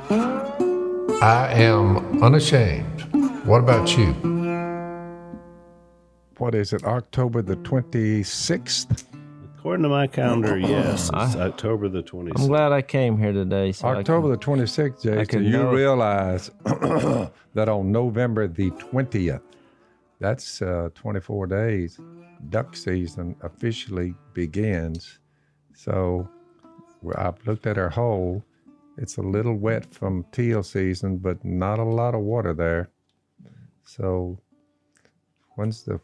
I am unashamed. What about you? What is it, October the 26th? According to my calendar, yes, it's October the 26th. I'm glad I came here today. So October the 26th, Jason, you realize that on November the 20th, that's 24 days, duck season officially begins. So I've looked at our hole. It's a little wet from teal season, but not a lot of water there. So when's the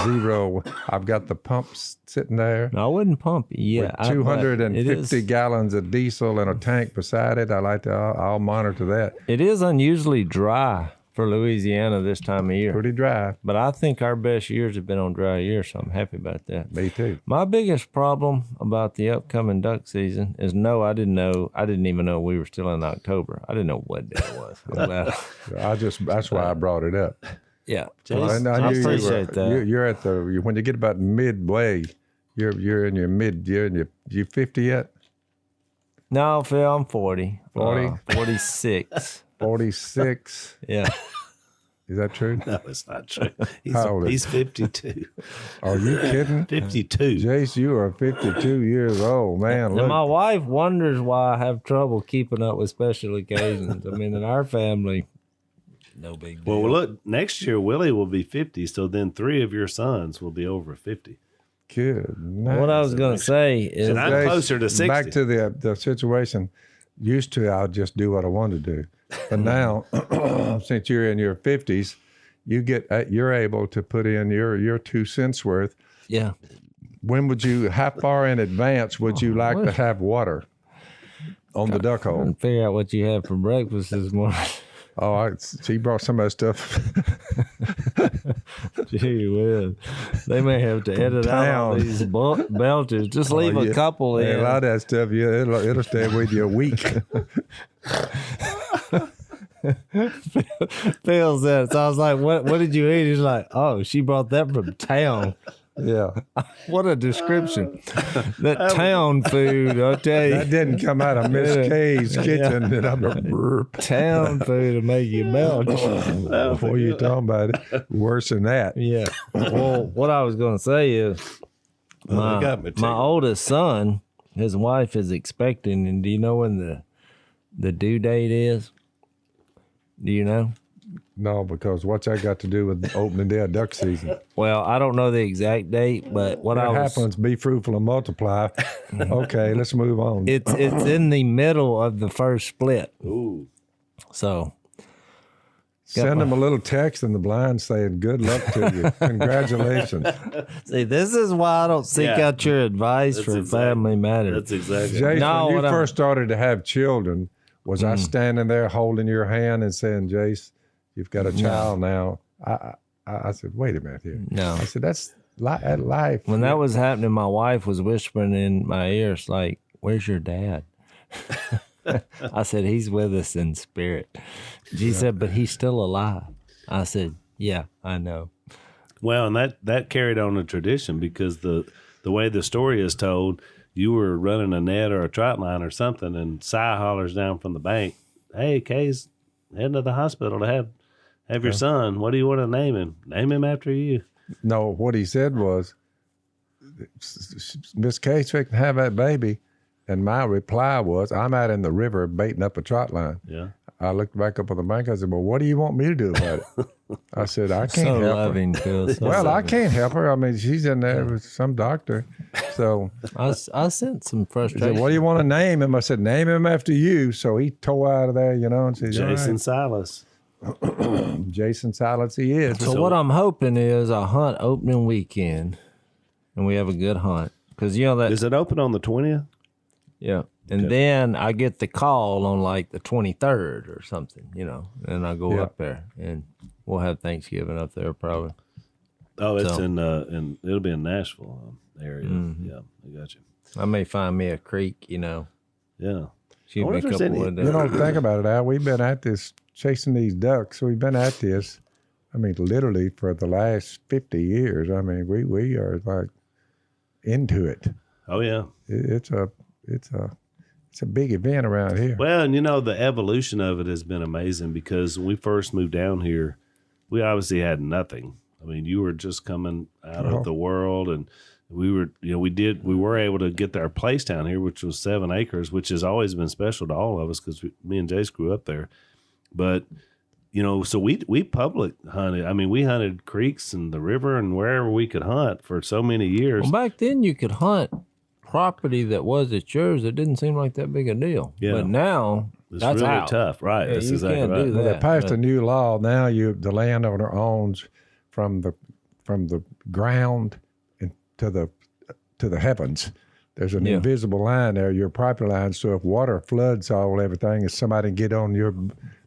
zero? I've got the pumps sitting there. I wouldn't pump it. Yeah, with 250 gallons of diesel and a tank beside it. I'll monitor that. It is unusually dry for Louisiana this time of year. Pretty dry. But I think our best years have been on dry years, so I'm happy about that. Me too. My biggest problem about the upcoming duck season is I didn't even know we were still in October. I didn't know what day it was. I'm glad. That's why I brought it up. Yeah. Well, I appreciate that. You're at when you get about midway, you're in your you 50 yet? No, Phil, I'm 40. 40? 46. 46. Yeah. Is that true? No, it's not true. He's 52. Are you kidding? 52. Jace, you are 52 years old, man. And my wife wonders why I have trouble keeping up with special occasions. I mean, in our family, no big deal. Well, look, next year Willie will be 50, so then 3 of your sons will be over 50. Good. Nice. What I was going to say is, and I'm closer to 60. Back to the situation. Used to, I'll just do what I want to do. But now, since you're in your 50s, you're able to put in your 2 cents worth. Yeah. How far in advance would you like to have water on the duck hole? And figure out what you had for breakfast this morning. Oh, she brought some of that stuff. Gee whiz. They may have to edit out all these belches. Just leave a couple in. A lot of that stuff, it'll stay with you a week. Phil said, so I was like, what did you eat? He's like, oh, she brought that from town. Yeah. What a description. That town food, I'll tell you. That didn't come out of Miss K's kitchen. That I'm a burp. Town food to make you belch. What are you talking about? Worse than that. Yeah. Well, what I was going to say is my oldest son, his wife is expecting, and do you know when the due date is? Do you know? No, because what's that got to do with the opening day of duck season? Well, I don't know the exact date, but what happens, be fruitful and multiply. Okay, let's move on. It's in the middle of the first split. Ooh. So send them a little text in the blind saying, good luck to you. Congratulations. See, this is why I don't seek out your advice for family matters. That's exactly. Jace, when you first started to have children, was I standing there holding your hand and saying, Jace, you've got a child now? I said, wait a minute here. No. I said, that's life. When that was happening, my wife was whispering in my ears, like, where's your dad? I said, he's with us in spirit. She said, but he's still alive. I said, yeah, I know. Well, and that carried on a tradition because the way the story is told, you were running a net or a trot line or something, and Si hollers down from the bank, hey, Kay's heading to the hospital to have your son. What do you want to name him? Name him after you. No, what he said was, Miss Kay's fixing to have that baby. And my reply was, I'm out in the river baiting up a trot line. Yeah. I looked back up on the bank. I said, well, what do you want me to do about it? I said, I can't so help loving, her. Phil, so well, loving. I can't help her. I mean, she's in there with some doctor. So I sent some he frustration. said, what do you want to name him? I said, name him after you. So he tore out of there, and said, Jason Silas. Jason Silas he is. So what I'm hoping is a hunt opening weekend, and we have a good hunt. Because, that... Is it open on the 20th? Yeah. And then I get the call on like the 23rd or something, and I go up there and we'll have Thanksgiving up there probably. Oh, it's in it'll be in Nashville area. Mm-hmm. Yeah, I got you. I may find me a creek, Yeah. Shoot me a couple of days. Think about it, Al. We've been at this chasing these ducks. We've been at this, literally for the last 50 years. We are like into it. Oh yeah. It's It's a big event around here. Well, and the evolution of it has been amazing because when we first moved down here, we obviously had nothing. I mean, you were just coming out of the world, and we were, we were able to get our place down here, which was 7 acres, which has always been special to all of us because me and Jace grew up there. But, so we public hunted. I mean, we hunted creeks and the river and wherever we could hunt for so many years. Well, back then you could hunt property that wasn't yours. It didn't seem like that big a deal. Yeah. But now It's that's really out. tough, right? Yeah, That's you exactly can't right. do Well, that. they passed a new law. Now the landowner owns from the ground to the heavens. There's an invisible line there, your property line. So if water floods everything, if somebody can get on your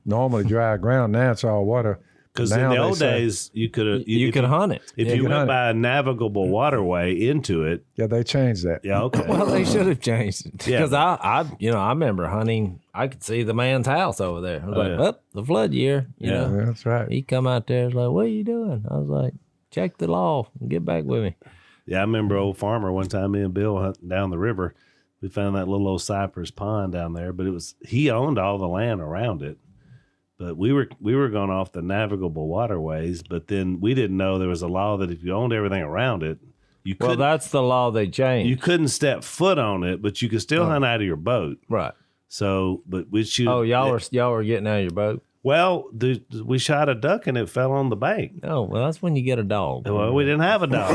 normally dry ground, now it's all water. Because in the old days, you could hunt it. If you went by a navigable waterway into it. Yeah, they changed that. Yeah, okay. Well, they should have changed it because I remember hunting. I could see the man's house over there. I was the flood year. You know, That's right. he come out there. Was like, "What are you doing?" I was like, "Check the law and get back with me." Yeah, I remember old farmer one time. Me and Bill hunting down the river. We found that little old cypress pond down there, but he owned all the land around it. But we were going off the navigable waterways, but then we didn't know there was a law that if you owned everything around it, you couldn't. Well, that's the law they changed. You couldn't step foot on it, but you could still hunt out of your boat. Right. So, but we shoot. Oh, y'all were getting out of your boat. Well, we shot a duck and it fell on the bank. Oh, well, that's when you get a dog. Well, we didn't have a dog.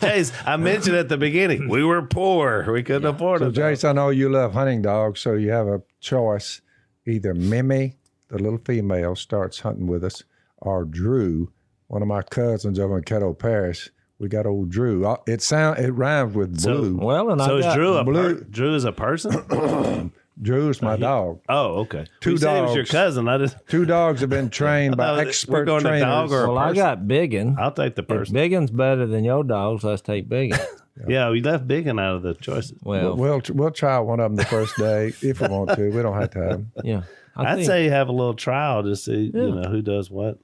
Jace, I mentioned at the beginning, we were poor. We couldn't afford So, a dog. Jace, I know you love hunting dogs, so you have a choice. Either Mimi, the little female, starts hunting with us, or Drew, one of my cousins over in Caddo Parish. We got old Drew. It rhymes with blue. So is Drew Drew is a person? Drew's my dog. Oh, okay. Two You said it was dogs. your cousin. I just 2 dogs have been trained by We're expert going to trainers. dog or a Well, I person. got Biggin. I'll take the If person. Biggin's better than your dogs, let's take Biggin. Yeah, we left Biggin out of the choices. Well, We'll try one of them the first day if we want to. We don't have time. yeah. I'd say have a little trial to see who does what.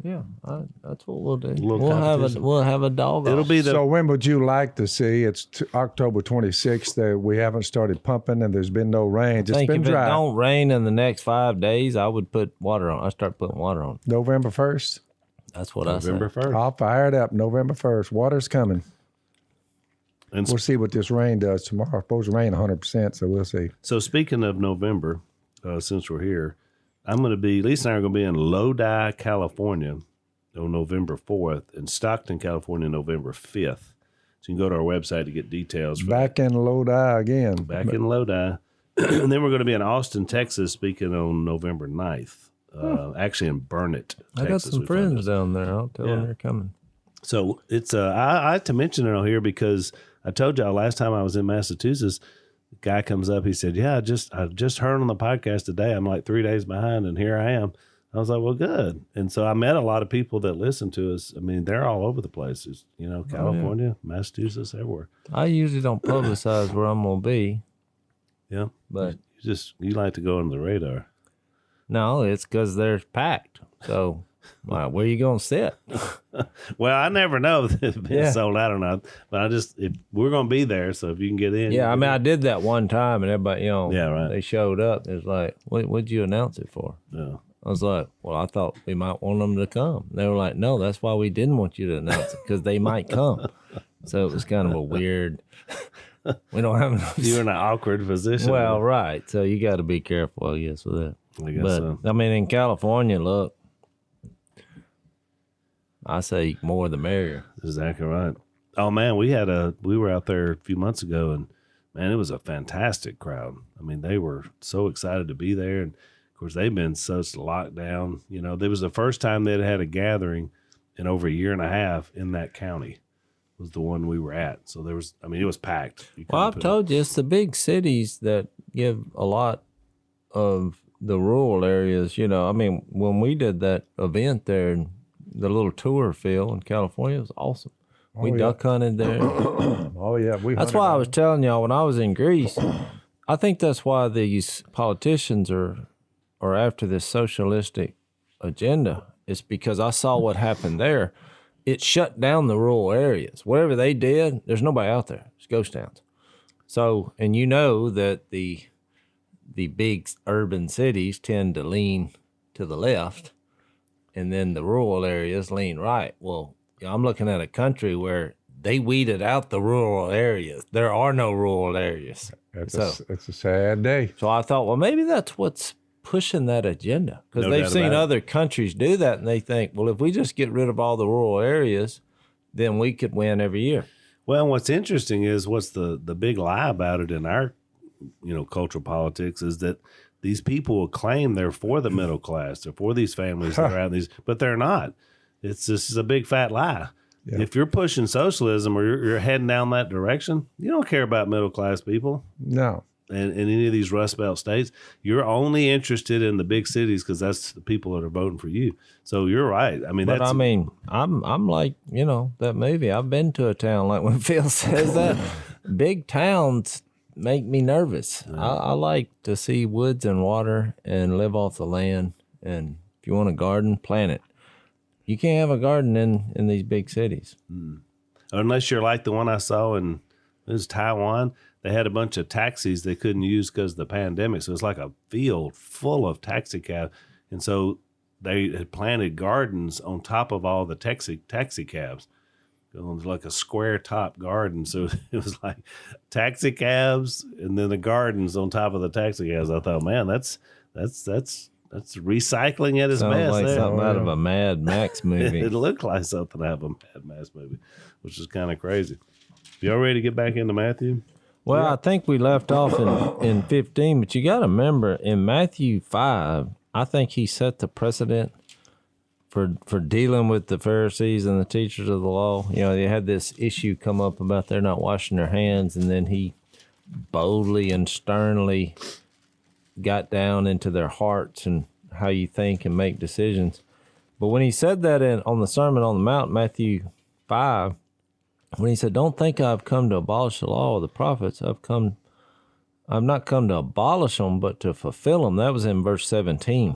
Yeah, that's what we'll do. little We'll have a dog. It'll off. be the So when would you like to see? It's October 26th. We haven't started pumping and there's been no rain. It's think been if dry. it don't rain in the next 5 days, I would put water on. I start putting water on. November 1st. That's what November I said. 1st. I'll fire it up. November 1st. Water's coming. And We'll see what this rain does tomorrow. It's supposed to rain 100%, so we'll see. so speaking of November, since we're here, Lisa and I are going to be in Lodi, California on November 4th, and Stockton, California, November 5th. So you can go to our website to get details. For Back in Lodi again. Back in Lodi. And then we're going to be in Austin, Texas, speaking on November 9th. Actually in Burnett, Texas. I got some we found friends down there. I'll tell them you're coming. So it's I had to mention it on here because I told y'all last time I was in Massachusetts, the guy comes up, he said, "Yeah, I just heard on the podcast today. I'm like 3 days behind, and here I am." I was like, "Well, good." And so I met a lot of people that listen to us. I mean, they're all over the places. California, Massachusetts, everywhere. I usually don't publicize where I'm gonna be, Yeah, but you like to go under the radar. no, it's because they're packed. So, like, where you gonna sit? Well, I never know if it's been sold out or not, but if we're going to be there, so if you can get in. Yeah, I mean, I did that one time, and everybody, Yeah, right. they showed up. It's like, what'd you announce it for? Yeah. I was like, well, I thought we might want them to come. They were like, no, that's why we didn't want you to announce it, because they might come. So it was kind of a weird. We don't have enough. You're in an awkward position. Well, right. So you got to be careful, I guess, with that. I guess But so. I mean, in California, look, I say more the merrier. Exactly right. Oh man, we were out there a few months ago, and man, it was a fantastic crowd. I mean, they were so excited to be there, and of course, they've been such locked down. There was the first time they'd had a gathering in over a year and a half in that county. Was the one we were at. So it was packed. Well, I've told you, it's the big cities that give a lot of the rural areas. I mean, when we did that event there, the little tour, Phil, in California, it was awesome. We duck hunted there. Oh, yeah. That's why I was telling y'all when I was in Greece, I think that's why these politicians are after this socialistic agenda. It's because I saw what happened there. It shut down the rural areas. Whatever they did, there's nobody out there. It's ghost towns. So, and you know that the big urban cities tend to lean to the left, and then the rural areas lean right. Well, I'm looking at a country where they weeded out the rural areas. There are no rural areas. It's a sad day. So I thought, well, maybe that's what's pushing that agenda, because No they've doubt seen about it. other countries do that, and they think, well, if we just get rid of all the rural areas, then we could win every year. Well, what's interesting is what's the big lie about it in our, cultural politics is that these people will claim they're for the middle class, they're for these families that are out in these, but they're not. This is a big fat lie. Yeah. If you're pushing socialism or you're heading down that direction, you don't care about middle class people. No. In any of these Rust Belt states, you're only interested in the big cities because that's the people that are voting for you. So you're right. I mean, I'm like, that movie. I've been to a town like when Phil says that. Big towns make me nervous. Yeah. I like to see woods and water and live off the land. And if you want a garden, plant it. You can't have a garden in these big cities. Unless you're like the one I saw in Taiwan. They had a bunch of taxis they couldn't use because of the pandemic. So it's like a field full of taxi cabs. And so they had planted gardens on top of all the taxi cabs. It was like a square top garden. So it was like taxi cabs and then the gardens on top of the taxi cabs. I thought, man, that's recycling at its Sounds best. like there. something out of a Mad Max movie. It looked like something out of a Mad Max movie, which is kind of crazy. Y'all ready to get back into Matthew? Well, I think we left off in 15, but you got to remember in Matthew 5, I think he set the precedent for dealing with the Pharisees and the teachers of the law. They had this issue come up about they're not washing their hands, and then he boldly and sternly got down into their hearts and how you think and make decisions. But when he said that on the Sermon on the Mount, Matthew 5, when he said, don't think I've come to abolish the law or the prophets, I've not come to abolish them, but to fulfill them. That was in verse 17.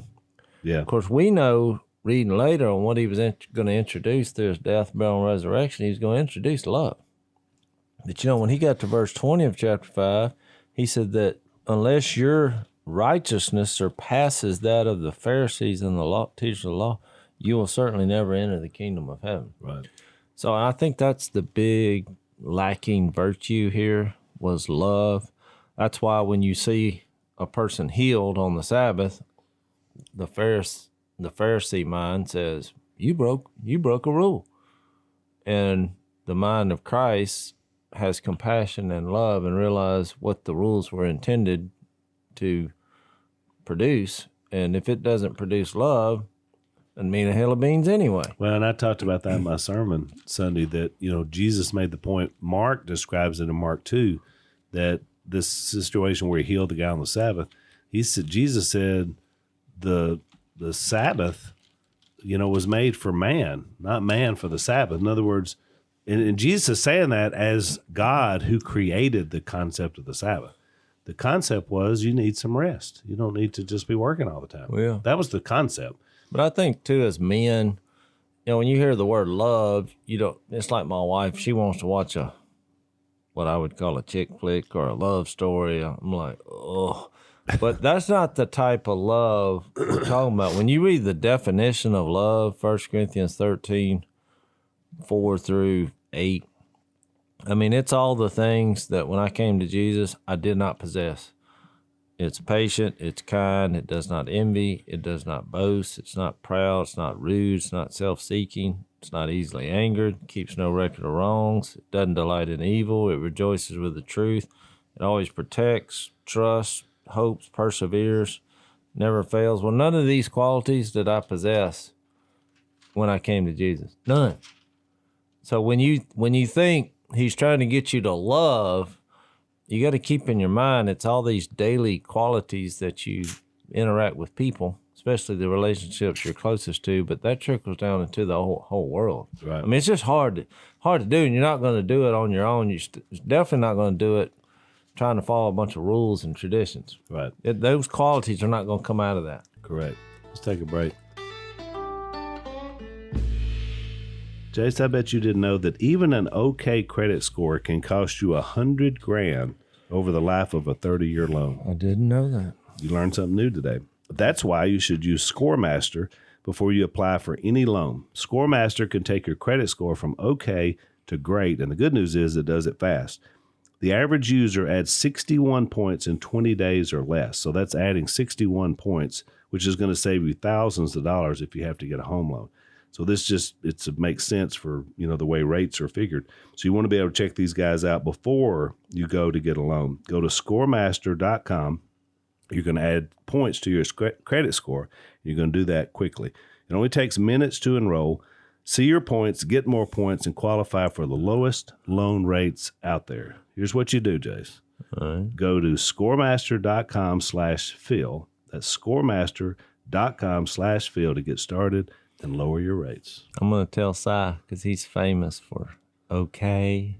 Yeah. Of course, we know, reading later on what he was going to introduce through his death, burial, and resurrection, he was going to introduce love. But when he got to verse 20 of chapter 5, he said that unless your righteousness surpasses that of the Pharisees and the teachers of the law, you will certainly never enter the kingdom of heaven. Right. So I think that's the big lacking virtue here was love. That's why when you see a person healed on the Sabbath, the Pharisee mind says, you broke a rule. And the mind of Christ has compassion and love and realize what the rules were intended to produce. And if it doesn't produce love, doesn't mean a hill of beans anyway. Well, and I talked about that in my sermon Sunday that, Jesus made the point, Mark describes it in Mark 2, that this situation where he healed the guy on the Sabbath, Jesus said the Sabbath, was made for man, not man for the Sabbath. In other words, and Jesus is saying that as God who created the concept of the Sabbath. The concept was you need some rest. You don't need to just be working all the time. Well, that was the concept. But I think, too, as men, when you hear the word love, it's like my wife, she wants to watch what I would call a chick flick or a love story. I'm like, oh. But that's not the type of love we're talking about. When you read the definition of love, 1 Corinthians 13, 4 through 8, it's all the things that when I came to Jesus, I did not possess. It's patient, it's kind, it does not envy, it does not boast, it's not proud, it's not rude, it's not self-seeking, it's not easily angered, keeps no record of wrongs, it doesn't delight in evil, it rejoices with the truth, it always protects, trusts, hopes, perseveres, never fails. Well, none of these qualities did I possess when I came to Jesus. None. So when you think he's trying to get you to love, you got to keep in your mind it's all these daily qualities that you interact with people, especially the relationships you're closest to, but that trickles down into the whole world. Right. It's just hard to do, and you're not going to do it on your own. You're definitely not going to do it trying to follow a bunch of rules and traditions. Right. Those qualities are not going to come out of that. Correct. Let's take a break. Jace, I bet you didn't know that even an okay credit score can cost you $100,000 over the life of a 30-year loan. I didn't know that. You learned something new today. That's why you should use ScoreMaster before you apply for any loan. ScoreMaster can take your credit score from okay to great, and the good news is it does it fast. The average user adds 61 points in 20 days or less. So that's adding 61 points, which is going to save you thousands of dollars if you have to get a home loan. So this it makes sense for, the way rates are figured. So you want to be able to check these guys out before you go to get a loan. Go to scoremaster.com. You're going to add points to your credit score. You're going to do that quickly. It only takes minutes to enroll. See your points, get more points, and qualify for the lowest loan rates out there. Here's what you do, Jace. All right. Go to scoremaster.com/Phil. That's scoremaster.com/Phil to get started and lower your rates. I'm going to tell Si because he's famous for okay.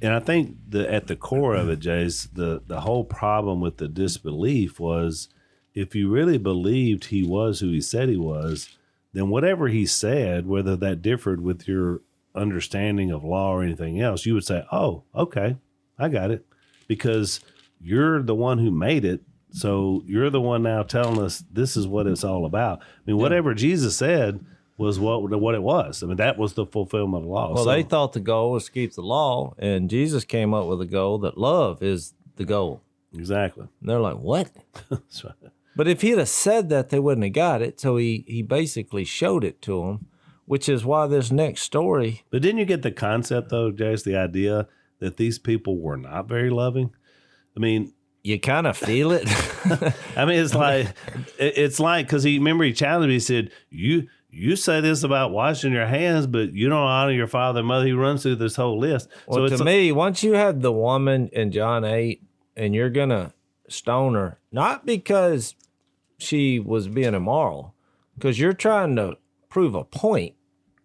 And I think at the core of it, Jace, the whole problem with the disbelief was if you really believed he was who he said he was, then whatever he said, whether that differed with your understanding of law or anything else, you would say, oh, okay, I got it. Because you're the one who made it. So you're the one now telling us this is what it's all about. I mean, whatever Jesus said was what it was. I mean, that was the fulfillment of the law. Well, they thought the goal was to keep the law, and Jesus came up with a goal that love is the goal. Exactly. And they're like, what? That's right. But if he'd have said that, they wouldn't have got it. So he basically showed it to them, which is why this next story. But didn't you get the concept, though, Jace, the idea that these people were not very loving? I mean, you kind of feel it. I mean, it's like because he challenged me. He said, you say this about washing your hands, but you don't honor your father and mother. He runs through this whole list. Well, so to me, once you have the woman in John 8 and you're going to stone her, not because she was being immoral, because you're trying to prove a point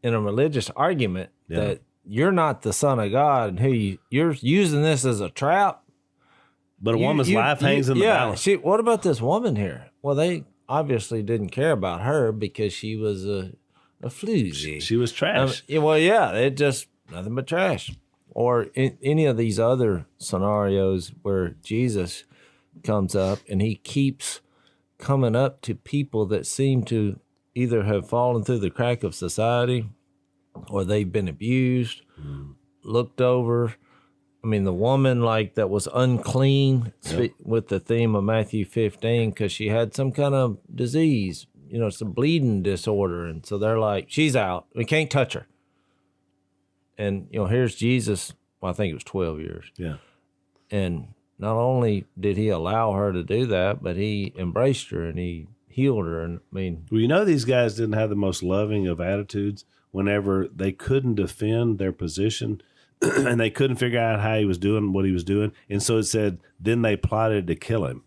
in a religious argument that you're not the son of God and you're using this as a trap. But a woman's life hangs in the balance. What about this woman here? Well, they obviously didn't care about her because she was a floozy. She was trash. It just nothing but trash. Or in any of these other scenarios where Jesus comes up and he keeps coming up to people that seem to either have fallen through the crack of society or they've been abused, looked over. I mean, the woman that was unclean with the theme of Matthew 15 because she had some kind of disease, some bleeding disorder. And so they're like, she's out. We can't touch her. And, here's Jesus. Well, I think it was 12 years. Yeah. And not only did he allow her to do that, but he embraced her and he healed her. And well, these guys didn't have the most loving of attitudes whenever they couldn't defend their position. And they couldn't figure out how he was doing what he was doing. And so it said, then they plotted to kill him.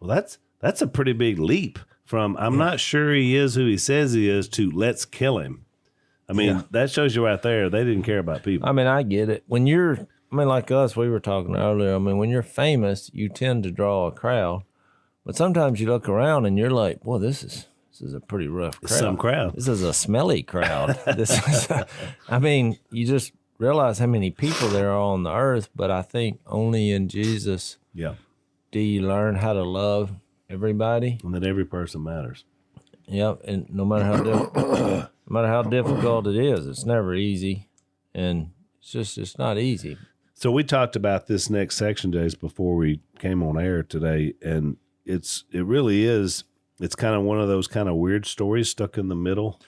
Well, that's a pretty big leap from I'm not sure he is who he says he is to let's kill him. I mean, that shows you right there. They didn't care about people. I mean, I get it. When like us, we were talking earlier. I mean, when you're famous, you tend to draw a crowd. But sometimes you look around and you're like, boy, this is a pretty rough crowd. Some crowd. This is a smelly crowd. You just realize how many people there are on the earth, but I think only in Jesus do you learn how to love everybody. And that every person matters. Yep, and no matter how difficult it is, it's never easy, and it's not easy. So we talked about this next section, Jace, before we came on air today, and it really is. It's kind of one of those kind of weird stories stuck in the middle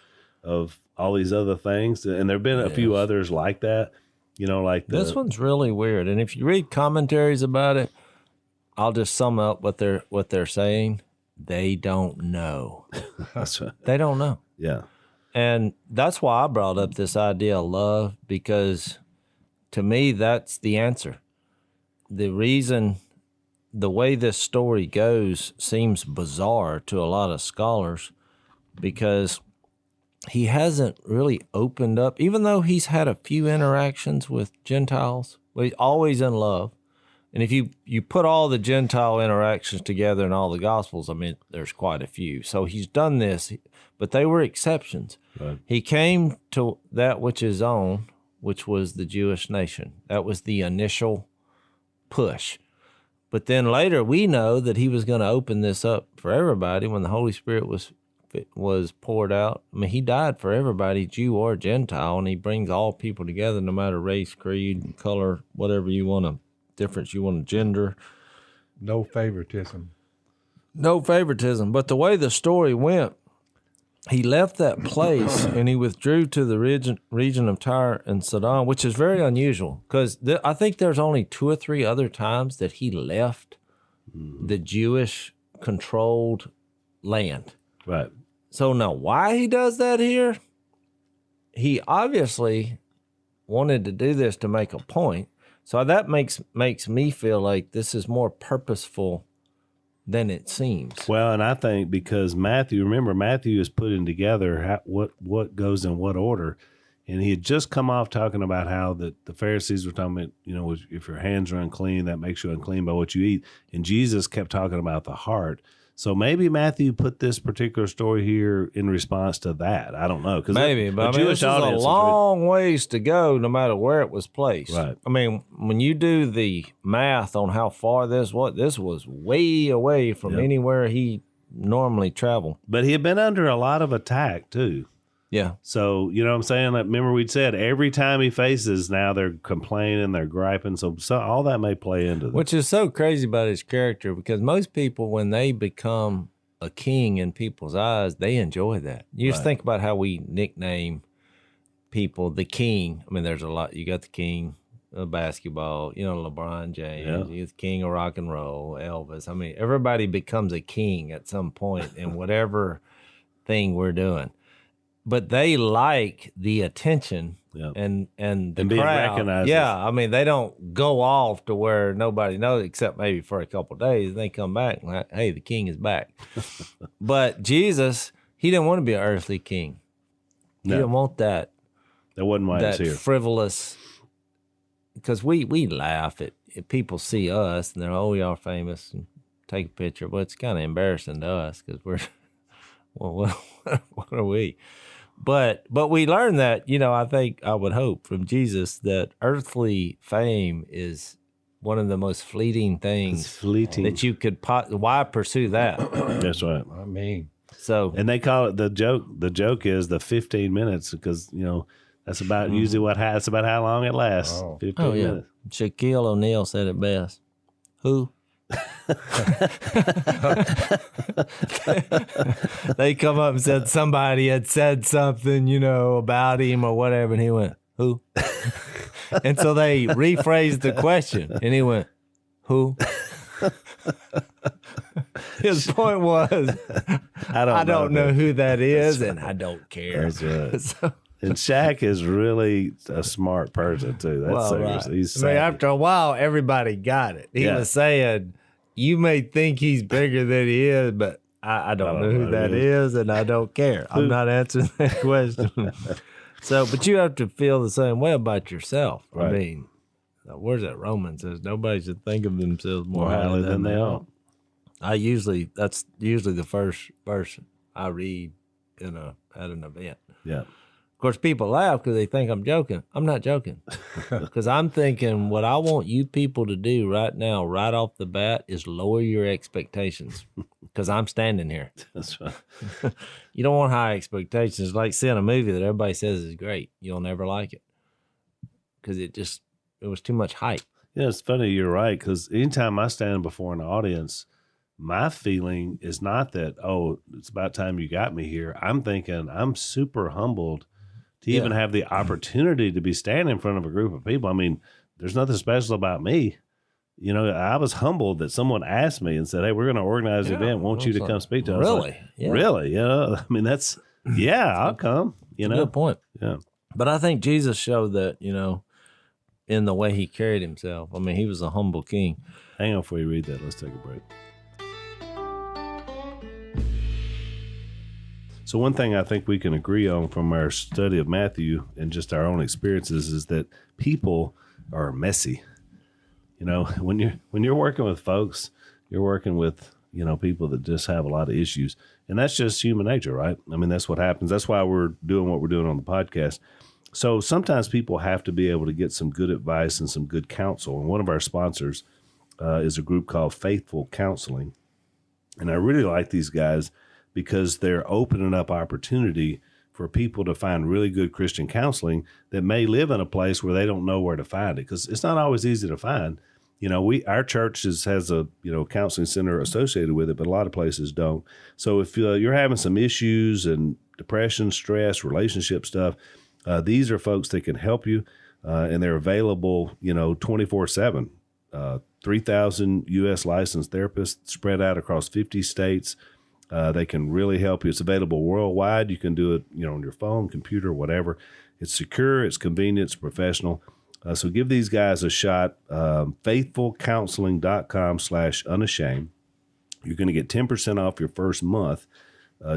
of all these other things, and there have been a few others like that. This one's really weird, and if you read commentaries about it, I'll just sum up what they're saying. They don't know. That's right. They don't know. Yeah, and that's why I brought up this idea of love, because to me that's the answer. The reason the way this story goes seems bizarre to a lot of scholars because he hasn't really opened up, even though he's had a few interactions with Gentiles, but he's always in love. And if you put all the Gentile interactions together in all the Gospels, I mean, there's quite a few. So he's done this, but they were exceptions. Right. He came to that which is own, which was the Jewish nation. That was the initial push. But then later we know that he was going to open this up for everybody when the Holy Spirit was poured out. I mean, he died for everybody, Jew or Gentile, and he brings all people together no matter race, creed, color, whatever you want to, difference you want to gender. No favoritism. No favoritism. But the way the story went, he left that place and he withdrew to the region of Tyre and Sidon, which is very unusual because I think there's only 2 or 3 other times that he left the Jewish-controlled land. Right. So now why he does that here, he obviously wanted to do this to make a point. So that makes me feel like this is more purposeful than it seems. Well, and I think because Matthew is putting together what goes in what order. And he had just come off talking about how the Pharisees were talking about, you know, if your hands are unclean, that makes you unclean by what you eat. And Jesus kept talking about the heart. So maybe Matthew put this particular story here in response to that. I don't know. Maybe, but I mean, this is a long ways to go no matter where it was placed. Right. I mean, when you do the math on how far this was way away from anywhere he normally traveled. But he had been under a lot of attack, too. Yeah. So, you know what I'm saying? Like, remember we'd said every time he faces, now they're complaining, they're griping. So all that may play into this. Which is so crazy about his character because most people, when they become a king in people's eyes, they enjoy that. You just think about how we nickname people the king. I mean, there's a lot. You got the king of basketball, you know, LeBron James, he's the king of rock and roll, Elvis. I mean, everybody becomes a king at some point in whatever thing we're doing. But they like the attention and the being crowd. recognized. Yeah, I mean, they don't go off to where nobody knows except maybe for a couple of days. And they come back and like, hey, the king is back. But Jesus, he didn't want to be an earthly king. He didn't want that. That wasn't why he's here. Frivolous. Because we laugh at if people see us and they're, oh, we are famous and take a picture. Well, it's kind of embarrassing to us because we're, well, what are we? But we learn that, you know, I would hope from Jesus that earthly fame is one of the most fleeting things that you could, why pursue that? That's right. I mean. So, and they call it the joke. The joke is the 15 minutes because, you know, that's about usually that's about how long it lasts. 15 minutes. Shaquille O'Neal said it best. Who? They come up and said somebody had said something, you know, about him or whatever, and he went, who? And so they rephrased the question, and he went, who? His point was, I don't know who that is, and I don't care. That's right. So, and Shaq is really a smart person too. That's seriously. He's after a while, everybody got it. He was saying, you may think he's bigger than he is, but I don't know who that is, and I don't care. I'm not answering that question. So, but you have to feel the same way about yourself. Right. I mean, where's that Romans says nobody should think of themselves more highly than they ought. That's usually the first verse I read at an event. Yeah. Of course, people laugh because they think I'm joking. I'm not joking. Because I'm thinking what I want you people to do right now, right off the bat, is lower your expectations. Because I'm standing here. That's right. You don't want high expectations. It's like seeing a movie that everybody says is great. You'll never like it. Because it was too much hype. Yeah, it's funny. You're right. Because anytime I stand before an audience, my feeling is not that, oh, it's about time you got me here. I'm thinking I'm super humbled to even have the opportunity to be standing in front of a group of people. I mean, there's nothing special about me. You know, I was humbled that someone asked me and said, hey, we're going to organize an event. Want you to come speak to us. Really? Like, really? You know, I mean, that's, I'll come. You know? Good point. Yeah. But I think Jesus showed that, you know, in the way he carried himself. I mean, he was a humble king. Hang on before you read that. Let's take a break. So one thing I think we can agree on from our study of Matthew and just our own experiences is that people are messy. You know, when you're working with folks, you're working with, you know, people that just have a lot of issues. And that's just human nature, right? I mean, that's what happens. That's why we're doing what we're doing on the podcast. So sometimes people have to be able to get some good advice and some good counsel. And one of our sponsors is a group called Faithful Counseling. And I really like these guys because they're opening up opportunity for people to find really good Christian counseling that may live in a place where they don't know where to find it, because it's not always easy to find. You know, our church has a, you know, counseling center associated with it, but a lot of places don't. So if you're having some issues and depression, stress, relationship stuff, these are folks that can help you, and they're available, you know, 24/7. 3,000 U.S. licensed therapists spread out across 50 states. They can really help you. It's available worldwide. You can do it, you know, on your phone, computer, whatever. It's secure, it's convenient, it's professional. So give these guys a shot. Faithfulcounseling.com/unashamed. You're going to get 10% off your first month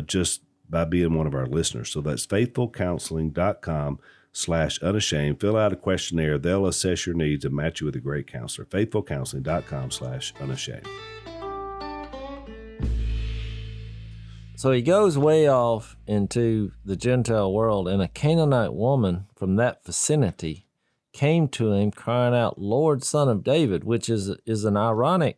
just by being one of our listeners. So that's faithfulcounseling.com/unashamed. Fill out a questionnaire. They'll assess your needs and match you with a great counselor. Faithfulcounseling.com/unashamed. So he goes way off into the Gentile world, and a Canaanite woman from that vicinity came to him crying out, "Lord, Son of David," which is an ironic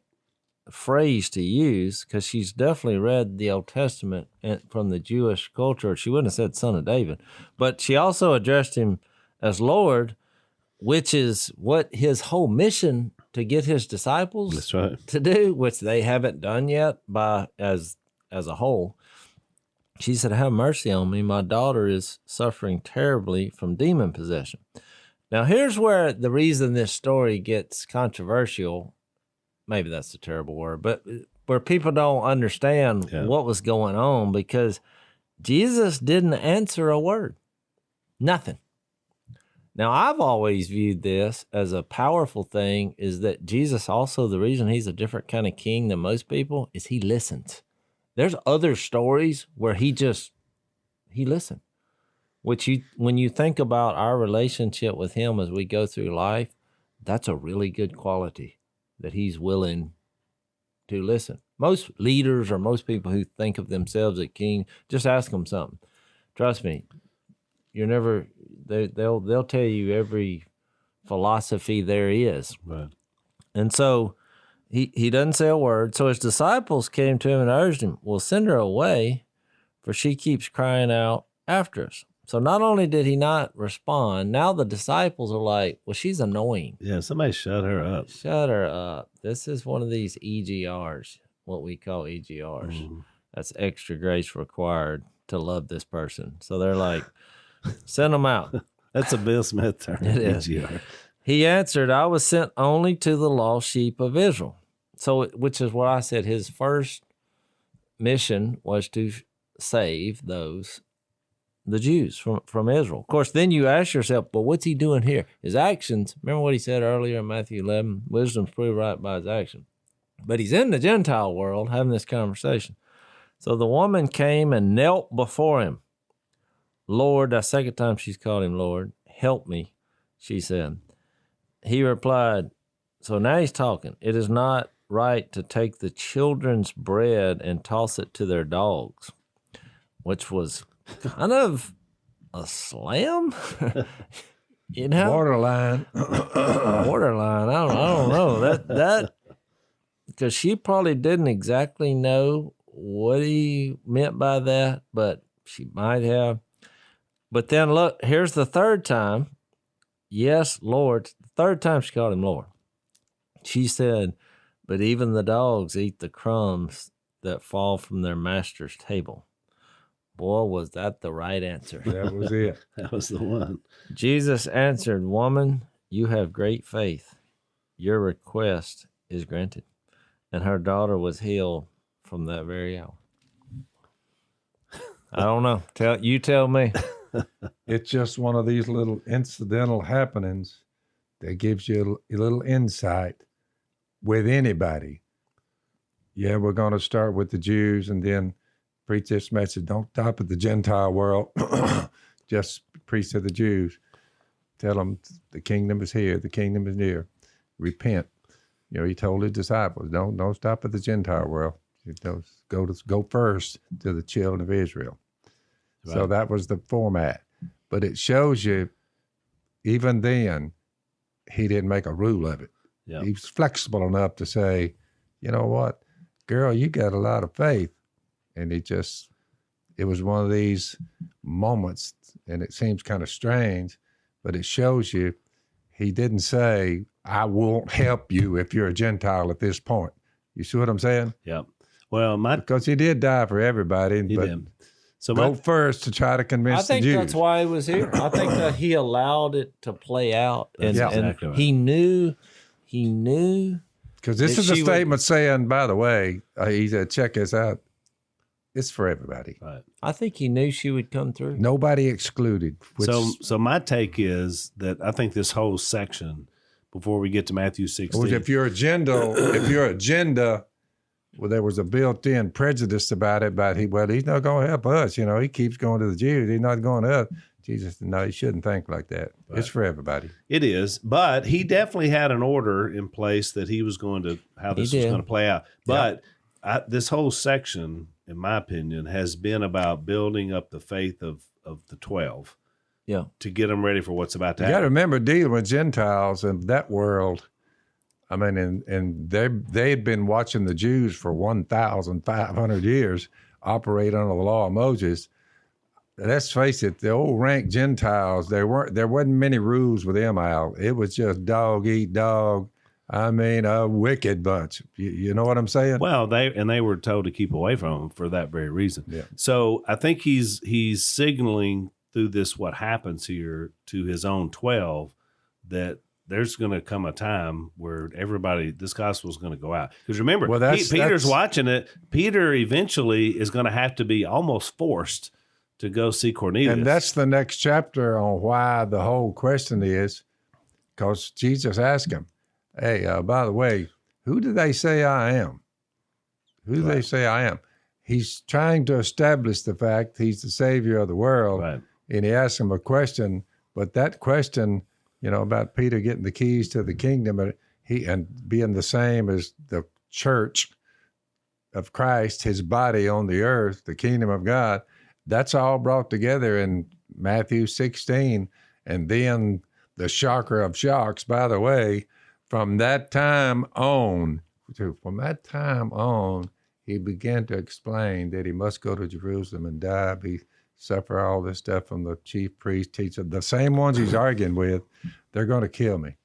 phrase to use because she's definitely read the Old Testament from the Jewish culture. She wouldn't have said "Son of David," but she also addressed him as Lord, which is what his whole mission to get his disciples That's right. to do, which they haven't done yet as a whole. She said, "Have mercy on me. My daughter is suffering terribly from demon possession." Now, here's where the reason this story gets controversial, maybe that's a terrible word, but where people don't understand what was going on, because Jesus didn't answer a word. Nothing. Now, I've always viewed this as a powerful thing, is that Jesus also, the reason he's a different kind of king than most people is he listens. There's other stories where he listened, which when you think about our relationship with him as we go through life, that's a really good quality, that he's willing to listen. Most leaders or most people who think of themselves as king, just ask them something. Trust me, they'll tell you every philosophy there is. Right. And so he doesn't say a word. So his disciples came to him and urged him, "Well, send her away, for she keeps crying out after us." So not only did he not respond, now the disciples are like, "Well, she's annoying. Yeah, somebody shut her up." Shut her up. This is one of these EGRs, what we call EGRs. Mm-hmm. That's extra grace required to love this person. So they're like, send them out. That's a Bill Smith term. It is. EGR. He answered, "I was sent only to the lost sheep of Israel." So, which is what I said, his first mission was to save the Jews from Israel. Of course, then you ask yourself, well, what's he doing here? His actions, remember what he said earlier in Matthew 11, wisdom's proved right by his action. But he's in the Gentile world having this conversation. So the woman came and knelt before him. "Lord," the second time she's called him Lord, "help me," she said. He replied, so now he's talking, "It is not right to take the children's bread and toss it to their dogs," which was kind of a slam, you know? Borderline. Borderline. I don't know that because she probably didn't exactly know what he meant by that, but she might have. But then look, here's the third time. "Yes, Lord." The third time she called him Lord. She said, "But even the dogs eat the crumbs that fall from their master's table." Boy, was that the right answer. That was it. That was the one. Jesus answered, "Woman, you have great faith. Your request is granted." And her daughter was healed from that very hour. I don't know. Tell me. It's just one of these little incidental happenings that gives you a little insight with anybody. Yeah, we're going to start with the Jews and then preach this message. Don't stop at the Gentile world. Just preach to the Jews. Tell them the kingdom is here. The kingdom is near. Repent. He told his disciples, don't stop at the Gentile world. Go first to the children of Israel. Right. So that was the format. But it shows you, even then, he didn't make a rule of it. Yep. He was flexible enough to say, you know what, girl, you got a lot of faith. And it was one of these moments, and it seems kind of strange, but it shows you he didn't say, I won't help you if you're a Gentile at this point. You see what I'm saying? Yeah. Well, because he did die for everybody. He did. So go first to try to convince the Jews. I think that's why he was here. I think that he allowed it to play out. And, exactly right. He knew. Because this is a statement saying, by the way, he said, check this out. It's for everybody. Right. I think he knew she would come through. Nobody excluded. So my take is that I think this whole section, before we get to Matthew 16. If your agenda, well, there was a built-in prejudice about it, he's not going to help us. He keeps going to the Jews. He's not going to us. Jesus, no, you shouldn't think like that. Right. It's for everybody. It is, but he definitely had an order in place that he was going to, how this was going to play out. But this whole section, in my opinion, has been about building up the faith of the 12. Yeah. To get them ready for what's about to happen. You got to remember dealing with Gentiles in that world. I mean, and they had been watching the Jews for 1,500 years operate under the law of Moses. Let's face it, the old rank Gentiles, there wasn't many rules with them, Al. It was just dog eat dog. I mean, a wicked bunch. You know what I'm saying? Well, they were told to keep away from them for that very reason. Yeah. So I think he's signaling through this what happens here to his own 12 that there's going to come a time where this gospel is going to go out. Because remember, Peter's watching it. Peter eventually is going to have to be almost forced to go see Cornelius. And that's the next chapter on why the whole question is, because Jesus asked him, hey, by the way, who do they say I am? Who do they say I am? He's trying to establish the fact he's the Savior of the world. Right. And he asks him a question, but that question, about Peter getting the keys to the kingdom and being the same as the church of Christ, his body on the earth, the kingdom of God, that's all brought together in Matthew 16. And then the shocker of shocks, by the way, from that time on, he began to explain that he must go to Jerusalem and die, suffer all this stuff from the chief priest, teacher, the same ones he's arguing with. They're going to kill me,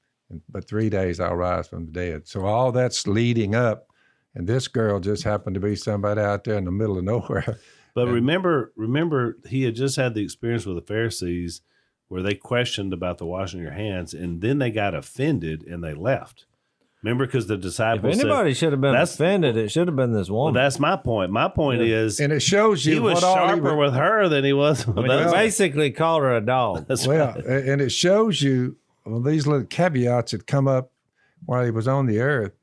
but 3 days I'll rise from the dead. So all that's leading up, and this girl just happened to be somebody out there in the middle of nowhere. But remember, he had just had the experience with the Pharisees where they questioned about the washing of your hands, and then they got offended and they left. Remember, because the disciples if anybody should have been offended, it should have been this woman. Well, that's my point. My point is, and it shows you he was sharper with her than he was with us. Basically called her a dog. And it shows you these little caveats that come up while he was on the earth.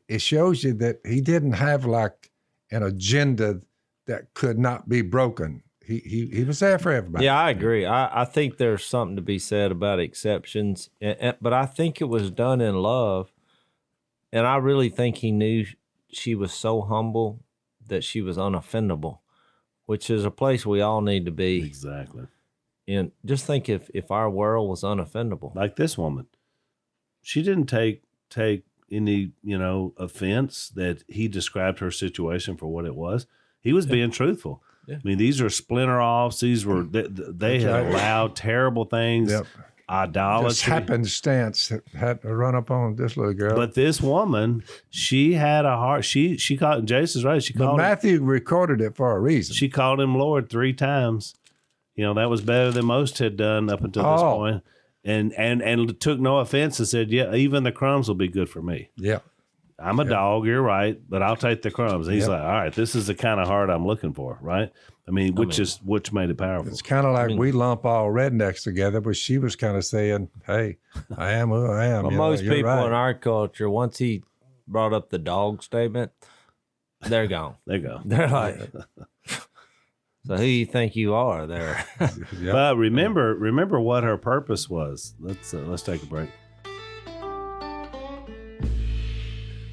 It shows you that he didn't have like an agenda that could not be broken. He was there for everybody. Yeah, I agree. I think there's something to be said about exceptions, but I think it was done in love. And I really think he knew she was so humble that she was unoffendable, which is a place we all need to be. Exactly. And just think if our world was unoffendable. Like this woman. She didn't take any, offense that he described her situation for what it was. He was being truthful. Yeah. I mean, these are splinter offs. These were, they had allowed terrible things. Yep. Idolatry. Just happenstance had to run up on this little girl. But this woman, she had a heart. She called, Jason's right. Matthew recorded it for a reason. She called him Lord 3 times. That was better than most had done up until this point. And took no offense and said, yeah, even the crumbs will be good for me. Yeah. I'm a dog, you're right, but I'll take the crumbs. And he's like, all right, this is the kind of heart I'm looking for, right? Which made it powerful. It's kind of like we lump all rednecks together, but she was kind of saying, hey, I am who I am. Well, most people in our culture, once he brought up the dog statement, they're gone. They go. They're like, so who you think you are there? Yep. But remember what her purpose was. Let's take a break.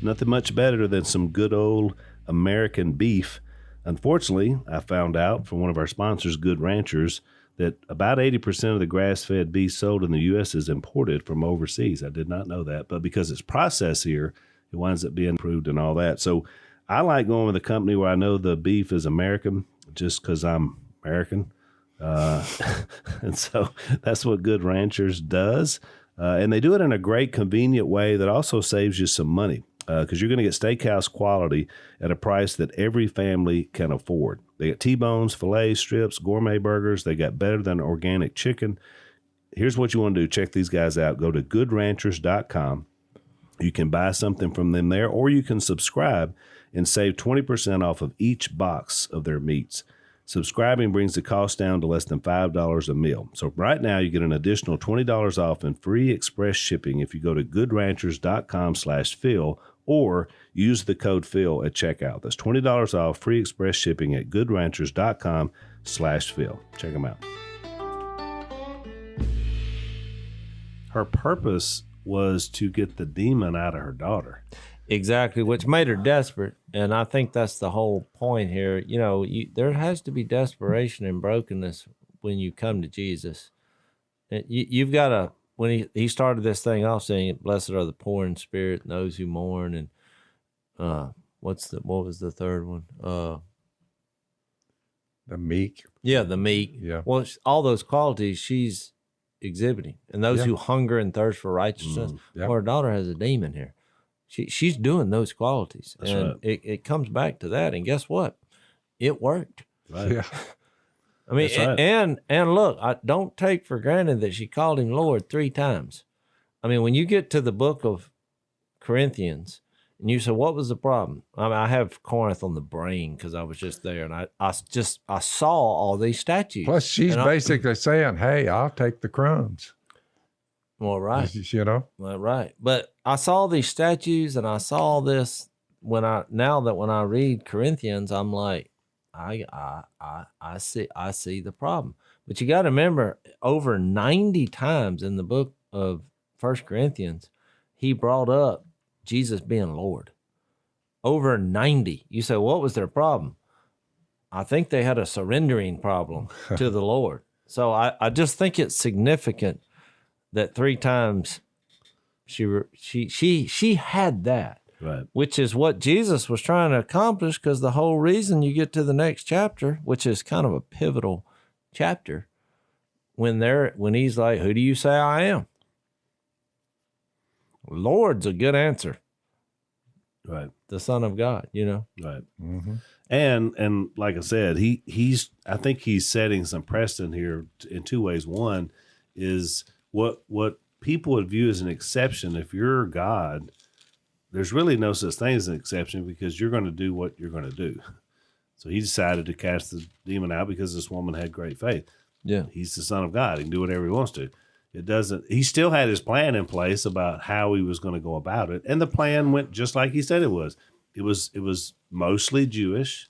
Nothing much better than some good old American beef. Unfortunately, I found out from one of our sponsors, Good Ranchers, that about 80% of the grass-fed beef sold in the U.S. is imported from overseas. I did not know that, but because it's processed here, it winds up being improved and all that. So I like going with a company where I know the beef is American, just because I'm American. And so that's what Good Ranchers does. And they do it in a great, convenient way that also saves you some money, because you're going to get steakhouse quality at a price that every family can afford. They got T-bones, fillets, strips, gourmet burgers. They got better than organic chicken. Here's what you want to do. Check these guys out. Go to goodranchers.com. You can buy something from them there, or you can subscribe and save 20% off of each box of their meats. Subscribing brings the cost down to less than $5 a meal. So right now you get an additional $20 off and free express shipping if you go to goodranchers.com/Phil or use the code Phil at checkout. That's $20 off, free express shipping at goodranchers.com/Phil. Check them out. Her purpose was to get the demon out of her daughter. Exactly, which made her desperate. And I think that's the whole point here. You know, there has to be desperation and brokenness when you come to Jesus. You've got to, when he started this thing off saying, blessed are the poor in spirit and those who mourn. And what was the third one? The meek. Yeah, the meek. Yeah. Well, all those qualities she's exhibiting. And those who hunger and thirst for righteousness. Well, her daughter has a demon here. She's doing those qualities. That's and right. it comes back to that. And guess what? It worked. Right. Yeah. I mean, That's right. and look, I don't take for granted that she called him Lord 3 times. I mean, when you get to the book of Corinthians and you say, what was the problem? I mean, I have Corinth on the brain because I was just there, and I saw all these statues. Plus, she's And basically saying, hey, I'll take the crumbs. well, right. You know? Well, right. But I saw these statues and I saw this when I read Corinthians, I'm like, I see the problem. But you got to remember, over 90 times in the book of 1 Corinthians, he brought up Jesus being Lord. Over 90. You say, what was their problem? I think they had a surrendering problem to the Lord. So I just think it's significant that 3 times she had that, Right. which is what Jesus was trying to accomplish, because the whole reason you get to the next chapter, which is kind of a pivotal chapter, when he's like, who do you say I am? Lord's a good answer. Right. The Son of God, you know? Right. Mm-hmm. And like I said, I think he's setting some precedent here in 2 ways. One is what people would view as an exception. If you're God, there's really no such thing as an exception, because you're going to do what you're going to do. So he decided to cast the demon out because this woman had great faith. Yeah. He's the Son of God. He can do whatever he wants to. He still had his plan in place about how he was going to go about it. And the plan went just like he said it was. It was mostly Jewish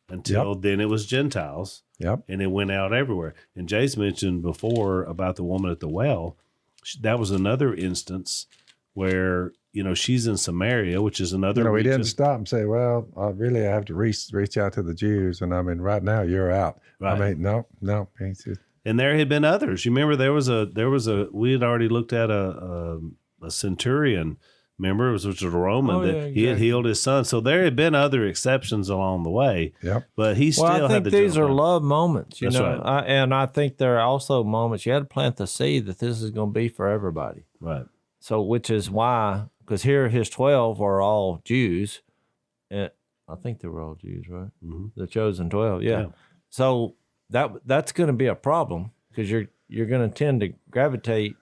until then it was Gentiles. Yep. And it went out everywhere. And Jase mentioned before about the woman at the well. That was another instance where, she's in Samaria, which is another He region. didn't stop and say, well, I have to reach out to the Jews. And I mean, right now you're out. Right. I mean, no. It's just, And there had been others. You remember there was we had already looked at a centurion, remember, which was a Roman that he had healed his son. So there had been other exceptions along the way. Yep. But he still Well, I had think the these are general plan. love moments, That's right. and I think there are also moments you had to plant the seed that this is going to be for everybody. Right. So, which is why, because here his 12 are all Jews, and I think they were all Jews, right? Mm-hmm. The chosen 12, yeah. Yeah. So that's going to be a problem, because you're going to tend to gravitate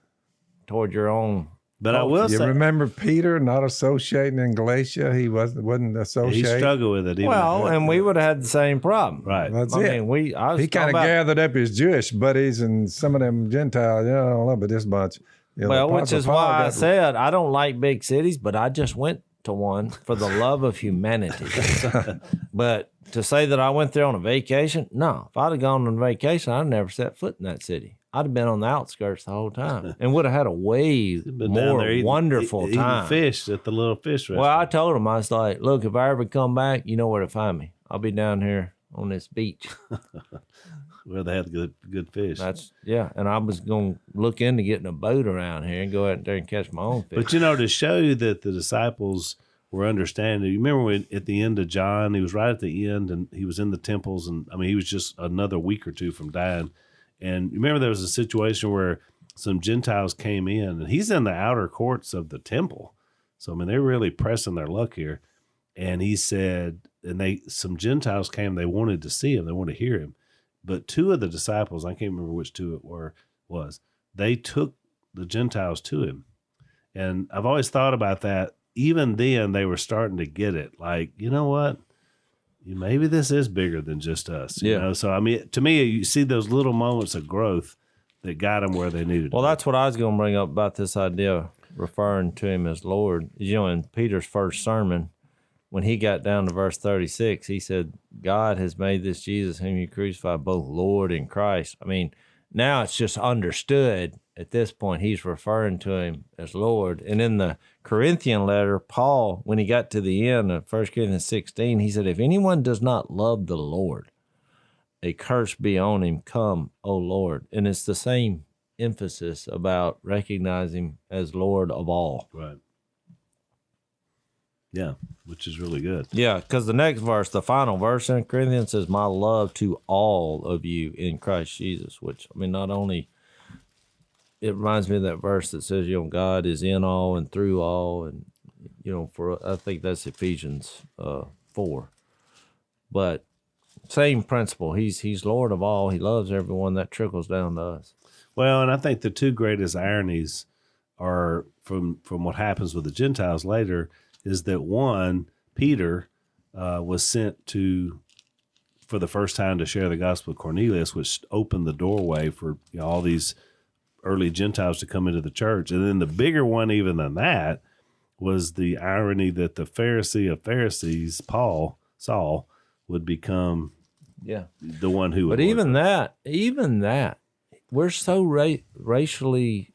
toward your own. But I will you say, remember Peter not associating in Galatia? He wasn't he associating. struggled with it. Even And we would have had the same problem. right. That's I it. mean, I was He kind talking of about, gathered up his Jewish buddies and some of them Gentiles. I don't know, but this bunch. well, which is why I said I don't like big cities, but I just went to one for the love of humanity. But to say that I went there on a vacation, no. If I'd have gone on vacation, I'd never set foot in that city. I'd have been on the outskirts the whole time and would have had a way more wonderful time. Eating fish at the little fish restaurant. Well, I told him, I was like, look, if I ever come back, you know where to find me. I'll be down here on this beach. Where they had good fish. And I was going to look into getting a boat around here and go out there and catch my own fish. But, to show you that the disciples were understanding, you remember when at the end of John, he was right at the end and he was in the temples and, he was just another week or two from dying. And you remember there was a situation where some Gentiles came in and he's in the outer courts of the temple. So, they're really pressing their luck here. And he said, some Gentiles came, they wanted to see him, they wanted to hear him. But two of the disciples, I can't remember which two it was, they took the Gentiles to him. And I've always thought about that. Even then, they were starting to get it. Like, you know what? Maybe this is bigger than just us. You know? So, to me, you see those little moments of growth that got them where they needed to be. That's what I was going to bring up about this idea of referring to him as Lord. In Peter's first sermon, when he got down to verse 36, he said, God has made this Jesus whom you crucified both Lord and Christ. Now it's just understood at this point he's referring to him as Lord. And in the Corinthian letter, Paul, when he got to the end of 1 Corinthians 16, he said, if anyone does not love the Lord, a curse be on him, come, O Lord. And it's the same emphasis about recognizing him as Lord of all. Right. Yeah, which is really good. Yeah, because the next verse, the final verse in Corinthians says, my love to all of you in Christ Jesus, which, not only, it reminds me of that verse that says, God is in all and through all. And, I think that's Ephesians 4. But same principle. He's Lord of all. He loves everyone. That trickles down to us. Well, and I think the two greatest ironies are from what happens with the Gentiles later is that one, Peter was sent for the first time to share the gospel with Cornelius, which opened the doorway for all these early Gentiles to come into the church. And then the bigger one even than that was the irony that the Pharisee of Pharisees, Saul, would become the one who would. But even that, we're so racially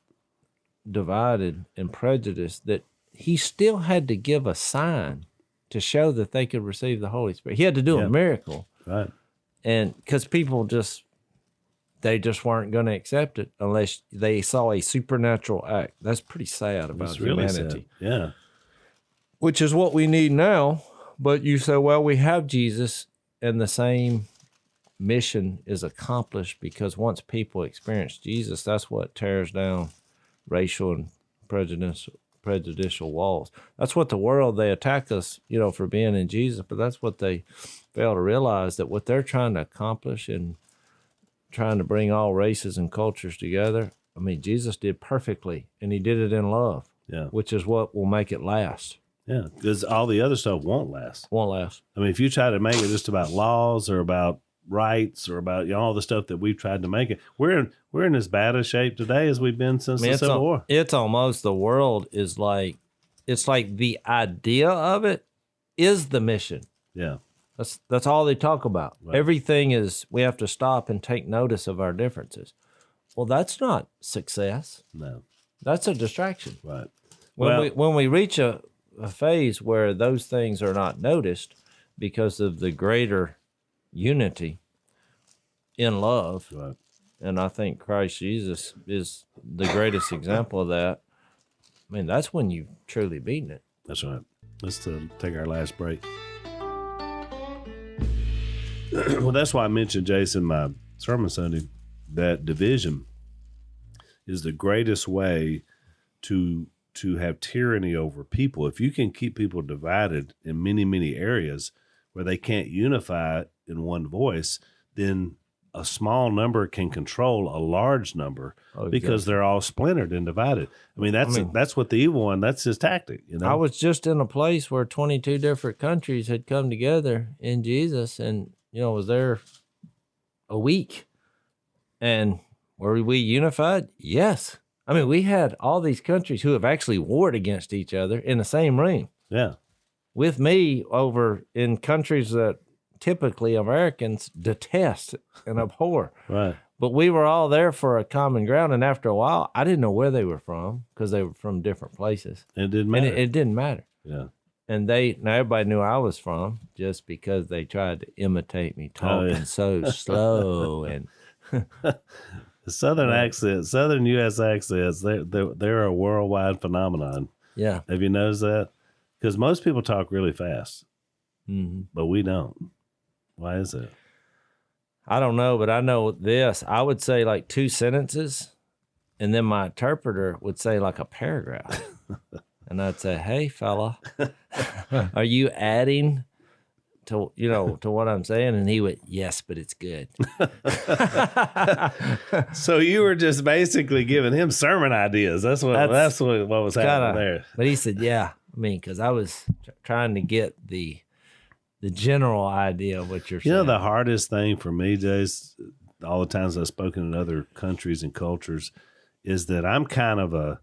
divided and prejudiced that he still had to give a sign to show that they could receive the Holy Spirit. He had to do a miracle. Right. And because people they just weren't going to accept it unless they saw a supernatural act. That's pretty sad about humanity. Really sad. Yeah. Which is what we need now. But you say, well, we have Jesus and the same mission is accomplished because once people experience Jesus, that's what tears down racial and prejudicial walls. That's what the world, they attack us, for being in Jesus, but that's what they fail to realize, that what they're trying to accomplish and trying to bring all races and cultures together, Jesus did perfectly, and he did it in love, which is what will make it last. Yeah, because all the other stuff won't last. Won't last. If you try to make it just about laws or about rights or about all the stuff that we've tried to make it, we're in as bad a shape today as we've been since the Civil War. It's almost, the world is like, it's like the idea of it is the mission. Yeah. That's all they talk about. Right. Everything is, we have to stop and take notice of our differences. Well, that's not success. No. That's a distraction. Right. When we reach a phase where those things are not noticed because of the greater unity in love, right. And I think Christ Jesus is the greatest example of that. That's when you've truly beaten it. That's right. Let's take our last break. Well, that's why I mentioned, Jason, my sermon Sunday, that division is the greatest way to have tyranny over people. If you can keep people divided in many, many areas where they can't unify in one voice, then a small number can control a large number because they're all splintered and divided. That's what the evil one, that's his tactic. I was just in a place where 22 different countries had come together in Jesus and, was there a week. And were we unified? Yes. We had all these countries who have actually warred against each other in the same room. Yeah. with me over in countries that typically Americans detest and abhor. Right. But we were all there for a common ground, and after a while, I didn't know where they were from because they were from different places. It didn't matter. And it didn't matter. Yeah. And now everybody knew I was from just because they tried to imitate me talking so slow and the Southern accents, Southern U.S. accents, they're a worldwide phenomenon. yeah. Have you noticed that? Because most people talk really fast, Mm-hmm. but we don't. Why is that? I don't know, but I know this. I would say like 2 sentences, and then my interpreter would say like a paragraph. And I'd say, "Hey, fella, are you adding to what I'm saying?" And he would, "Yes, but it's good." So you were just basically giving him sermon ideas. That's what was happening there. But he said, "Yeah, I mean, because I was trying to get the general idea of what you're saying." You know, the hardest thing for me, Jace, all the times I've spoken in other countries and cultures, is that I'm kind of a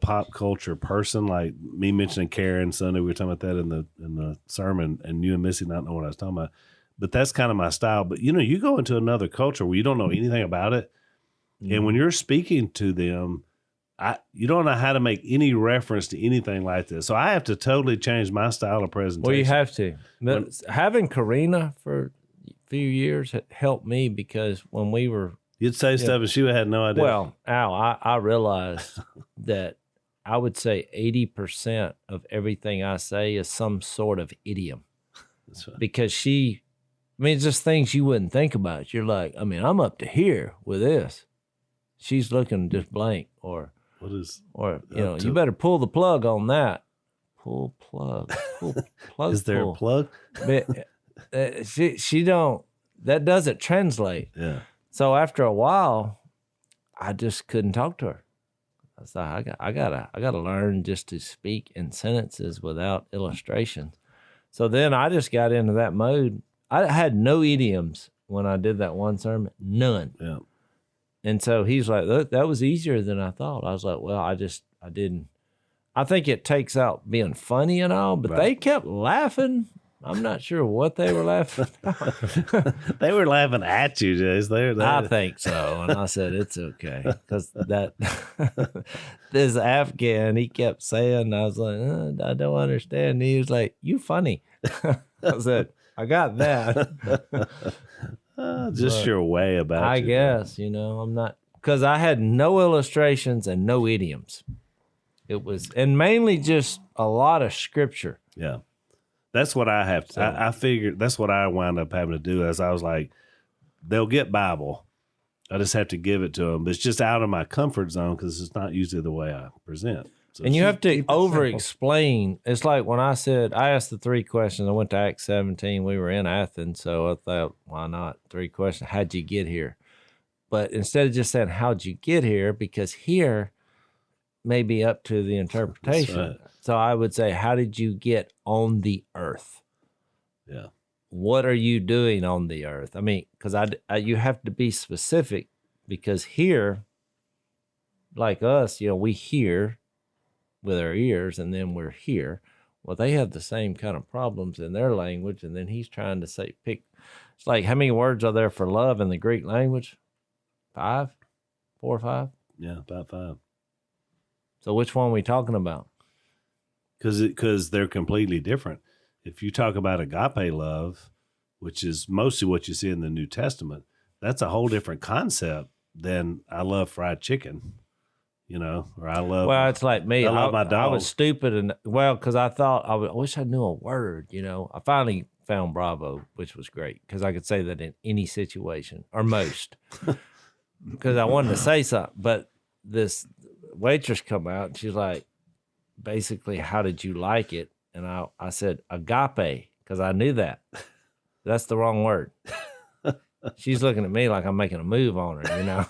pop culture person. Like me mentioning Karen Sunday, we were talking about that in the sermon, and you and Missy not know what I was talking about. But that's kind of my style. But you go into another culture where you don't know anything about it, and when you're speaking to them, you don't know how to make any reference to anything like this. So I have to totally change my style of presentation. Well, you have to. Having Karina for a few years helped me because when we were You'd say stuff and she had no idea. Well, Al, I realized that I would say 80% of everything I say is some sort of idiom. That's right. Because it's just things you wouldn't think about. You're like, I'm up to here with this. She's looking just blank, or you better pull the plug on that. Pull plug. Is there a plug? But, she don't. That doesn't translate. Yeah. So after a while, I just couldn't talk to her. I was like, I gotta learn just to speak in sentences without illustrations. So then I just got into that mode. I had no idioms when I did that one sermon, none. Yeah. And so he's like, that was easier than I thought. I was like, well, I didn't. I think it takes out being funny and all, but They kept laughing. I'm not sure what they were laughing at. They were laughing at you, Jace. I think so. And I said, it's okay. Because this Afghan, he kept saying, I was like, I don't understand. And he was like, you funny. I said, I got that. Just your way about it. I guess, I'm not, because I had no illustrations and no idioms. It was, and mainly just a lot of scripture. Yeah. That's what I have to. I figured that's what I wound up having to do. As I was like, they'll get Bible. I just have to give it to them. But it's just out of my comfort zone because it's not usually the way I present. So and you have to over-explain. It's like when I asked the 3 questions. I went to Acts 17. We were in Athens, so I thought, why not? 3 questions. How'd you get here? But instead of just saying, how'd you get here? Because here may be up to the interpretation. Right. So I would say, how did you get on the earth? Yeah. What are you doing on the earth? Because you have to be specific, because here, like us, we hear with our ears and then we're here. Well, they have the same kind of problems in their language, and then he's trying to it's like, how many words are there for love in the Greek language? 5? 4 or 5? Yeah, about 5. So which one are we talking about? Because they're completely different. If you talk about agape love, which is mostly what you see in the New Testament, that's a whole different concept than I love fried chicken, or I love. Well, it's like me. I love my dog. I was stupid, because I thought I wish I knew a word. I finally found Bravo, which was great because I could say that in any situation or most. Because I wanted to say something, but this waitress come out and she's like, basically, how did you like it? And I said agape, because I knew that. That's the wrong word. She's looking at me like I'm making a move on her,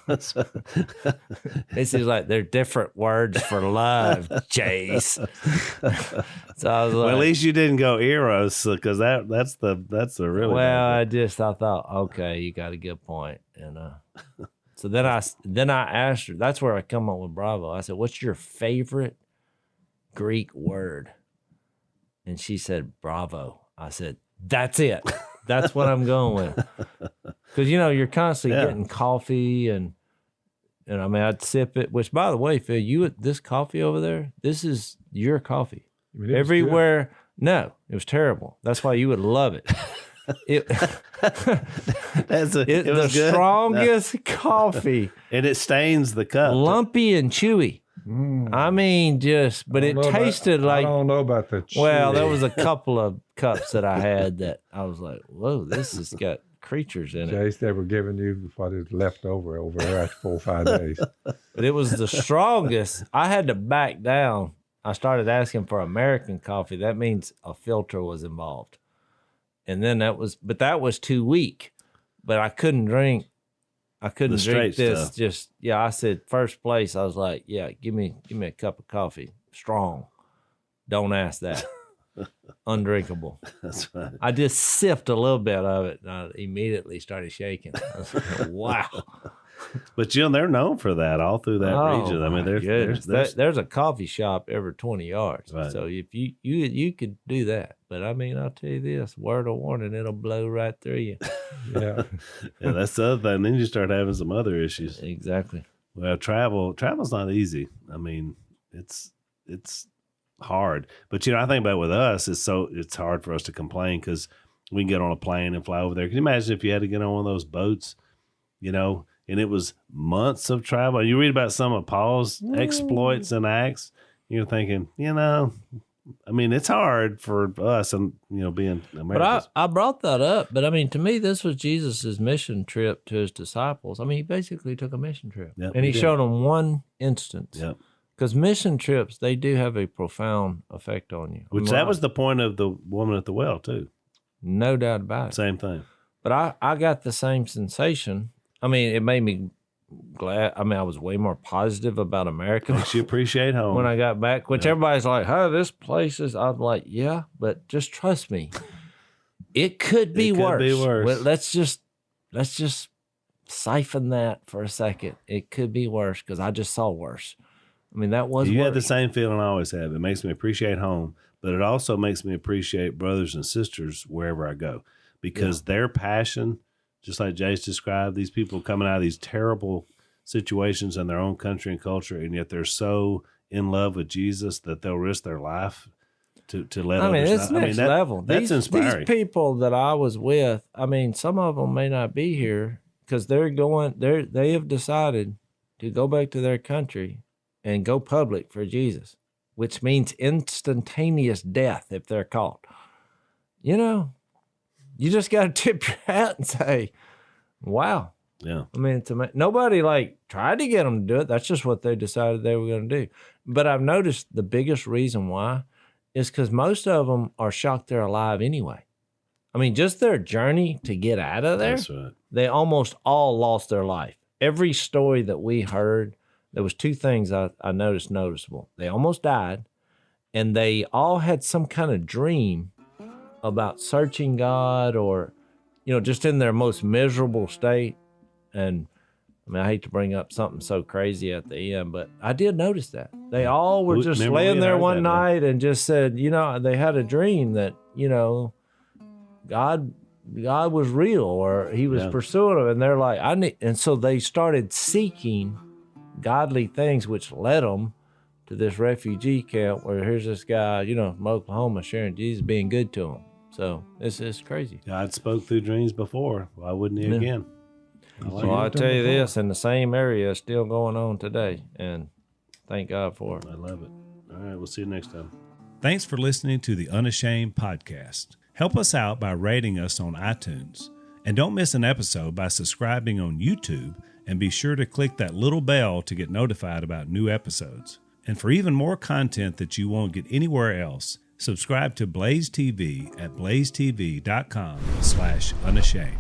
This is like, they're different words for love, Jace. So I was like, well, at least you didn't go eros, because that's the really. Well, I thought, okay, you got a good point. And so then I asked her, that's where I come up with Bravo. I said, what's your favorite Greek word. And she said, bravo. I said, that's it. That's what I'm going with. Because, you're constantly getting coffee and I mean, I'd sip it, which, by the way, Phil, this coffee over there, this is your coffee. Everywhere. No, it was terrible. That's why you would love it. It was the strongest coffee. And it stains the cup. Lumpy and chewy. I mean, but it tasted like. I don't know about the chewy. Well, there was a couple of cups that I had that I was like, whoa, this has got creatures in it. Jase, they were giving you what is left over there after 4 or 5 days. But it was the strongest. I had to back down. I started asking for American coffee. That means a filter was involved. And then that was too weak. But I couldn't drink drink this. Stuff. I said first place. I was like, yeah, give me a cup of coffee, strong. Don't ask that. Undrinkable. That's right. I just sipped a little bit of it, and I immediately started shaking. I was like, wow. But they're known for that all through that region. I mean, there's a coffee shop every 20 yards. Right. So if you could do that. But I mean, I'll tell you this, word of warning, it'll blow right through you. Yeah. Yeah, that's the other thing. Then you start having some other issues. Exactly. Well, travel's not easy. I mean, it's hard. But I think about it with us, it's hard for us to complain because we can get on a plane and fly over there. Can you imagine if you had to get on one of those boats, and it was months of travel? You read about some of Paul's exploits and acts, you're thinking, I mean, it's hard for us and, being Americans. But I brought that up. But I mean, to me, this was Jesus's mission trip to his disciples. I mean, he basically took a mission trip. Yep, and he showed them one instance. Yep. Because mission trips, they do have a profound effect on you. Which that was the point of the woman at the well, too. No doubt about it. Same thing. But I got the same sensation. I mean, it made me glad. I mean, I was way more positive about America. Makes you appreciate home. When I got back, which everybody's like, "Oh, this place is." I'm like, "Yeah, but just trust me, it could be worse." Be worse. Well, let's just siphon that for a second. It could be worse because I just saw worse. I mean, that was. You worse. had the same feeling I always have. It makes me appreciate home, but it also makes me appreciate brothers and sisters wherever I go because their passion. Just like Jase described, these people coming out of these terrible situations in their own country and culture, and yet they're so in love with Jesus that they'll risk their life to let others it's know. next level. That's inspiring. These people that I was with, I mean, some of them may not be here because they have decided to go back to their country and go public for Jesus, which means instantaneous death if they're caught. You just got to tip your hat and say, wow. Yeah. I mean, nobody tried to get them to do it. That's just what they decided they were going to do. But I've noticed the biggest reason why is because most of them are shocked they're alive anyway. I mean, just their journey to get out of there, That's right. They almost all lost their life. Every story that we heard, there was two things I noticed noticeable. They almost died, and they all had some kind of dream about searching God or, just in their most miserable state. And I mean, I hate to bring up something so crazy at the end, but I did notice that. They all were just laying there one night and just said, they had a dream that, God was real or he was pursuing them. And they're like, and so they started seeking godly things, which led them to this refugee camp where here's this guy, from Oklahoma sharing Jesus, being good to him. So this is crazy. God spoke through dreams before. Why wouldn't he again? I tell you this, in the same area, it's still going on today. And thank God for it. I love it. All right, we'll see you next time. Thanks for listening to the Unashamed podcast. Help us out by rating us on iTunes. And don't miss an episode by subscribing on YouTube. And be sure to click that little bell to get notified about new episodes. And for even more content that you won't get anywhere else, subscribe to Blaze TV at blazetv.com/unashamed.